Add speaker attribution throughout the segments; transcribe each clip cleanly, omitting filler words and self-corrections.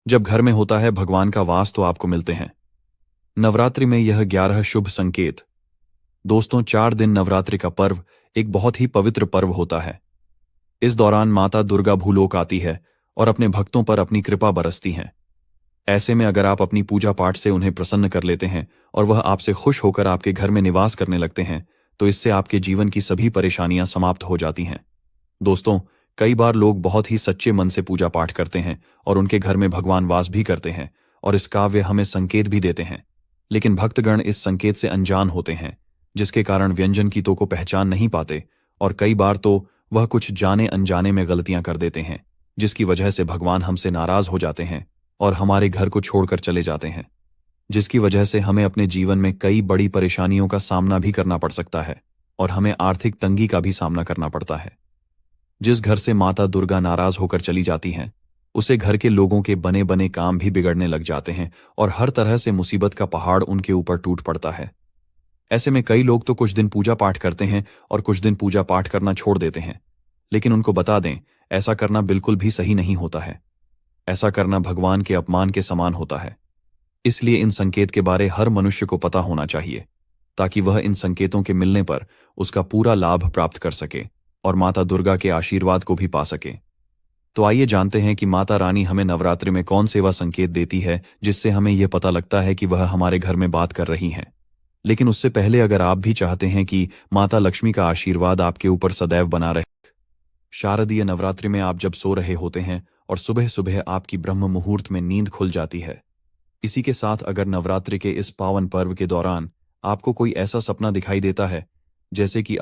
Speaker 1: जब घर में होता है भगवान का वास तो आपको मिलते हैं। नवरात्रि में यह 11 शुभ संकेत। दोस्तों, 4 दिन नवरात्रि का पर्व एक बहुत ही पवित्र पर्व होता है। इस दौरान माता दुर्गा भूलोक आती है और अपने भक्तों पर अपनी कृपा बरसती हैं। ऐसे में अगर आप अपनी पूजा पाठ से उन्हें प्रसन्न कर लेते हैं और वह आपसे खुश होकर आपके घर में निवास करने लगते हैं, तो इससे आपके जीवन की सभी परेशानियां समाप्त हो जाती हैं। दोस्तों, कई बार लोग बहुत ही सच्चे मन से पूजा पाठ करते हैं और उनके घर में भगवान वास भी करते हैं और इस काव्य हमें संकेत भी देते हैं। लेकिन भक्तगण इस संकेत से अनजान होते हैं, जिसके कारण व्यंजन गीतों को पहचान नहीं पाते और कई बार तो वह कुछ जाने अनजाने में गलतियां कर देते हैं, जिसकी वजह से भगवान हमसे नाराज हो जाते हैं और हमारे घर को छोड़कर चले जाते हैं, जिसकी वजह से हमें अपने जीवन में कई बड़ी परेशानियों का सामना भी करना पड़ सकता है और हमें आर्थिक तंगी का भी सामना करना पड़ता है। जिस घर से माता दुर्गा नाराज होकर चली जाती हैं, उसे घर के लोगों के बने बने काम भी बिगड़ने लग जाते हैं और हर तरह से मुसीबत का पहाड़ उनके ऊपर टूट पड़ता है। ऐसे में कई लोग तो कुछ दिन पूजा पाठ करते हैं और कुछ दिन पूजा पाठ करना छोड़ देते हैं, लेकिन उनको बता दें, ऐसा करना बिल्कुल भी सही नहीं होता है। ऐसा करना भगवान के अपमान के समान होता है। इसलिए इन संकेत के बारे हर मनुष्य को पता होना चाहिए, ताकि वह इन संकेतों के मिलने पर उसका पूरा लाभ प्राप्त कर सके और माता दुर्गा के आशीर्वाद को भी पा सके। तो आइए जानते हैं कि माता रानी हमें नवरात्रि में कौन से वह संकेत देती है जिससे हमें यह पता लगता है कि वह हमारे घर में बात कर रही हैं। लेकिन उससे पहले अगर आप भी चाहते हैं कि माता लक्ष्मी का आशीर्वाद आपके ऊपर सदैव बना रहे, शारदीय नवरात्रि में आप जब सो रहे होते हैं और सुबह सुबह आपकी ब्रह्म मुहूर्त में नींद खुल जाती है, इसी के साथ अगर नवरात्रि के इस पावन पर्व के दौरान आपको कोई ऐसा सपना दिखाई देता है, जैसे कि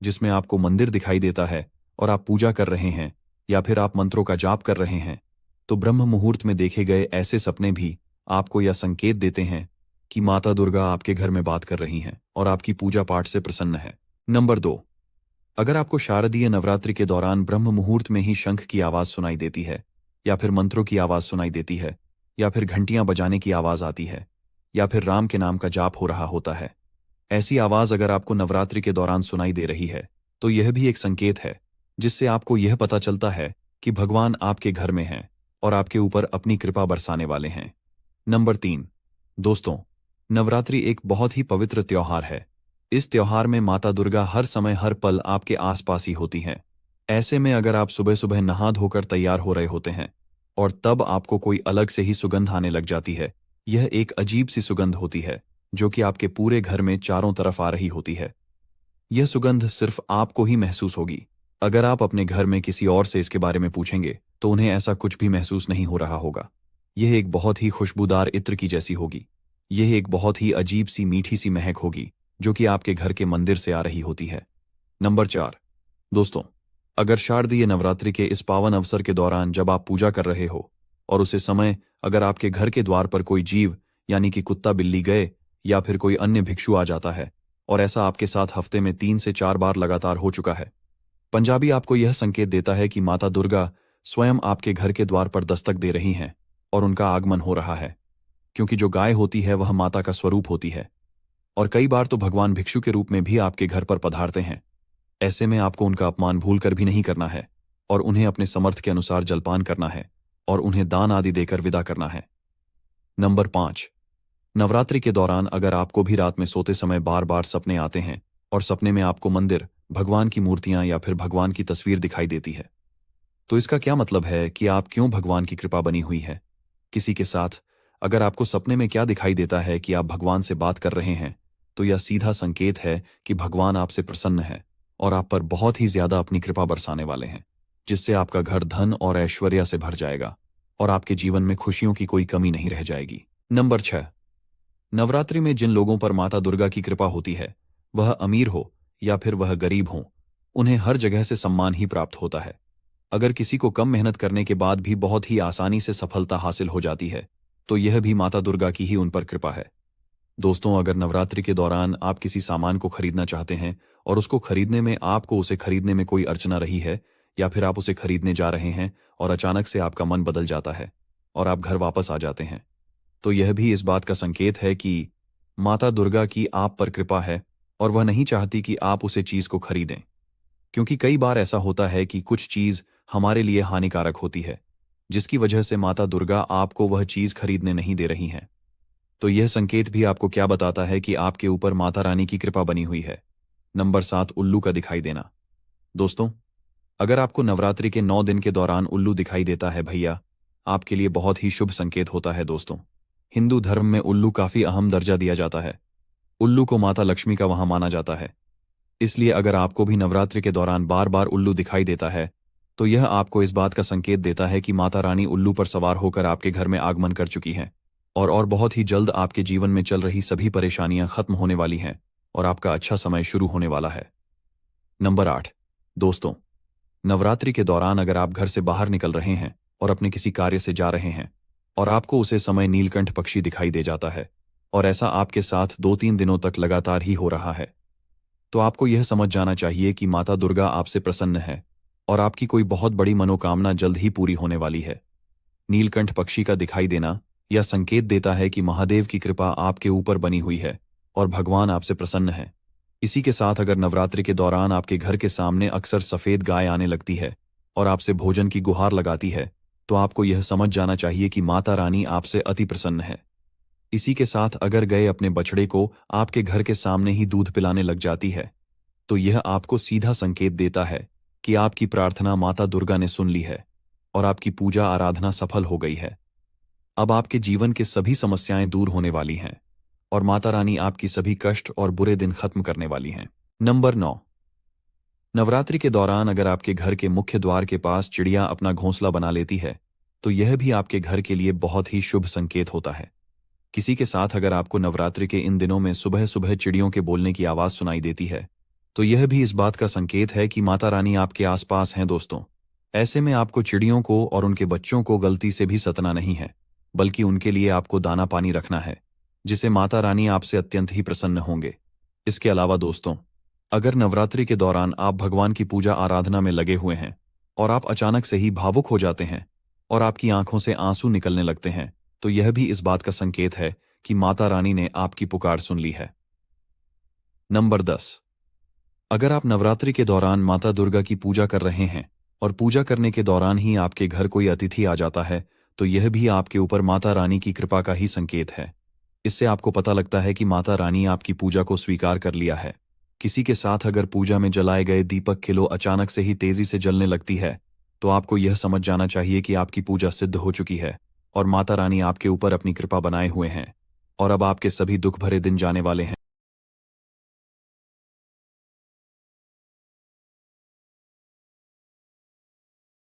Speaker 1: जिसमें आपको मंदिर दिखाई देता है और आप पूजा कर रहे हैं या फिर आप मंत्रों का जाप कर रहे हैं, तो ब्रह्म मुहूर्त में देखे गए ऐसे सपने भी आपको यह संकेत देते हैं कि माता दुर्गा आपके घर में बात कर रही हैं और आपकी पूजा पाठ से प्रसन्न है। नंबर 2, अगर आपको शारदीय नवरात्रि के दौरान ब्रह्म मुहूर्त में ही शंख की आवाज सुनाई देती है या फिर मंत्रों की आवाज सुनाई देती है या फिर घंटियां बजाने की आवाज आती है या फिर राम के नाम का जाप हो रहा होता है, ऐसी आवाज अगर आपको नवरात्रि के दौरान सुनाई दे रही है, तो यह भी एक संकेत है जिससे आपको यह पता चलता है कि भगवान आपके घर में हैं और आपके ऊपर अपनी कृपा बरसाने वाले हैं। नंबर 3, दोस्तों, नवरात्रि एक बहुत ही पवित्र त्योहार है। इस त्योहार में माता दुर्गा हर समय हर पल आपके आसपास ही होती हैं। ऐसे में अगर आप सुबह सुबह नहा धोकर तैयार हो रहे होते हैं और तब आपको कोई अलग से ही सुगंध आने लग जाती है, यह एक अजीब सी सुगंध होती है जो कि आपके पूरे घर में चारों तरफ आ रही होती है। यह सुगंध सिर्फ आपको ही महसूस होगी। अगर आप अपने घर में किसी और से इसके बारे में पूछेंगे तो उन्हें ऐसा कुछ भी महसूस नहीं हो रहा होगा। यह एक बहुत ही खुशबूदार इत्र की जैसी होगी। यह एक बहुत ही अजीब सी मीठी सी महक होगी जो कि आपके घर के मंदिर से आ रही होती है। नंबर 4, दोस्तों, अगर शारदीय नवरात्रि के इस पावन अवसर के दौरान जब आप पूजा कर रहे हो और उसी समय अगर आपके घर के द्वार पर कोई जीव यानी कि कुत्ता बिल्ली गए या फिर कोई अन्य भिक्षु आ जाता है और ऐसा आपके साथ हफ्ते में 3 से 4 बार लगातार हो चुका है, पंजाबी आपको यह संकेत देता है कि माता दुर्गा स्वयं आपके घर के द्वार पर दस्तक दे रही हैं और उनका आगमन हो रहा है, क्योंकि जो गाय होती है वह माता का स्वरूप होती है और कई बार तो भगवान भिक्षु के रूप में भी आपके घर पर पधारते हैं। ऐसे में आपको उनका अपमान भूल कर भी नहीं करना है और उन्हें अपने समर्थ के अनुसार जलपान करना है और उन्हें दान आदि देकर विदा करना है। नंबर 5, नवरात्रि के दौरान अगर आपको भी रात में सोते समय बार बार सपने आते हैं और सपने में आपको मंदिर, भगवान की मूर्तियां या फिर भगवान की तस्वीर दिखाई देती है, तो इसका क्या मतलब है कि आप क्यों भगवान की कृपा बनी हुई है किसी के साथ। अगर आपको सपने में क्या दिखाई देता है कि आप भगवान से बात कर रहे हैं, तो यह सीधा संकेत है कि भगवान आपसे प्रसन्न है और आप पर बहुत ही ज्यादा अपनी कृपा बरसाने वाले हैं, जिससे आपका घर धन और ऐश्वर्य से भर जाएगा और आपके जीवन में खुशियों की कोई कमी नहीं रह जाएगी। नंबर 6, नवरात्रि में जिन लोगों पर माता दुर्गा की कृपा होती है, वह अमीर हो या फिर वह गरीब हो, उन्हें हर जगह से सम्मान ही प्राप्त होता है। अगर किसी को कम मेहनत करने के बाद भी बहुत ही आसानी से सफलता हासिल हो जाती है, तो यह भी माता दुर्गा की ही उन पर कृपा है। दोस्तों, अगर नवरात्रि के दौरान आप किसी सामान को खरीदना चाहते हैं और उसको खरीदने में आपको उसे खरीदने में कोई अड़चना रही है या फिर आप उसे खरीदने जा रहे हैं और अचानक से आपका मन बदल जाता है और आप घर वापस आ जाते हैं, तो यह भी इस बात का संकेत है कि माता दुर्गा की आप पर कृपा है और वह नहीं चाहती कि आप उसे चीज को खरीदें, क्योंकि कई बार ऐसा होता है कि कुछ चीज हमारे लिए हानिकारक होती है, जिसकी वजह से माता दुर्गा आपको वह चीज खरीदने नहीं दे रही हैं। तो यह संकेत भी आपको क्या बताता है कि आपके ऊपर माता रानी की कृपा बनी हुई है। नंबर 7, उल्लू का दिखाई देना। दोस्तों, अगर आपको नवरात्रि के 9 दिन के दौरान उल्लू दिखाई देता है भैया, आपके लिए बहुत ही शुभ संकेत होता है। दोस्तों, हिंदू धर्म में उल्लू काफी अहम दर्जा दिया जाता है। उल्लू को माता लक्ष्मी का वहां माना जाता है। इसलिए अगर आपको भी नवरात्रि के दौरान बार बार उल्लू दिखाई देता है, तो यह आपको इस बात का संकेत देता है कि माता रानी उल्लू पर सवार होकर आपके घर में आगमन कर चुकी हैं और बहुत ही जल्द आपके जीवन में चल रही सभी परेशानियां खत्म होने वाली हैं और आपका अच्छा समय शुरू होने वाला है। नंबर 8, दोस्तों, नवरात्रि के दौरान अगर आप घर से बाहर निकल रहे हैं और अपने किसी कार्य से जा रहे हैं और आपको उसे समय नीलकंठ पक्षी दिखाई दे जाता है और ऐसा आपके साथ 2-3 दिनों तक लगातार ही हो रहा है, तो आपको यह समझ जाना चाहिए कि माता दुर्गा आपसे प्रसन्न है और आपकी कोई बहुत बड़ी मनोकामना जल्द ही पूरी होने वाली है। नीलकंठ पक्षी का दिखाई देना यह संकेत देता है कि महादेव की कृपा आपके ऊपर बनी हुई है और भगवान आपसे प्रसन्न है। इसी के साथ अगर नवरात्रि के दौरान आपके घर के सामने अक्सर सफेद गाय आने लगती है और आपसे भोजन की गुहार लगाती है, तो आपको यह समझ जाना चाहिए कि माता रानी आपसे अति प्रसन्न है। इसी के साथ अगर गए अपने बछड़े को आपके घर के सामने ही दूध पिलाने लग जाती है, तो यह आपको सीधा संकेत देता है कि आपकी प्रार्थना माता दुर्गा ने सुन ली है और आपकी पूजा आराधना सफल हो गई है। अब आपके जीवन के सभी समस्याएं दूर होने वाली हैं और माता रानी आपकी सभी कष्ट और बुरे दिन खत्म करने वाली हैं। नंबर 9, नवरात्रि के दौरान अगर आपके घर के मुख्य द्वार के पास चिड़िया अपना घोंसला बना लेती है, तो यह भी आपके घर के लिए बहुत ही शुभ संकेत होता है। किसी के साथ अगर आपको नवरात्रि के इन दिनों में सुबह सुबह चिड़ियों के बोलने की आवाज सुनाई देती है, तो यह भी इस बात का संकेत है कि माता रानी आपके आसपास हैं। दोस्तों, ऐसे में आपको चिड़ियों को और उनके बच्चों को गलती से भी सतना नहीं है, बल्कि उनके लिए आपको दाना पानी रखना है, जिसे माता रानी आपसे अत्यंत ही प्रसन्न होंगे। इसके अलावा दोस्तों, अगर नवरात्रि के दौरान आप भगवान की पूजा आराधना में लगे हुए हैं और आप अचानक से ही भावुक हो जाते हैं और आपकी आंखों से आंसू निकलने लगते हैं, तो यह भी इस बात का संकेत है कि माता रानी ने आपकी पुकार सुन ली है। नंबर 10, अगर आप नवरात्रि के दौरान माता दुर्गा की पूजा कर रहे हैं और पूजा करने के दौरान ही आपके घर कोई अतिथि आ जाता है, तो यह भी आपके ऊपर माता रानी की कृपा का ही संकेत है। इससे आपको पता लगता है कि माता रानी आपकी पूजा को स्वीकार कर लिया है। किसी के साथ अगर पूजा में जलाए गए दीपक किलो अचानक से ही तेजी से जलने लगती है, तो आपको यह समझ जाना चाहिए कि आपकी पूजा सिद्ध हो चुकी है और माता रानी आपके ऊपर अपनी कृपा बनाए हुए हैं और अब आपके सभी दुख भरे दिन जाने वाले हैं।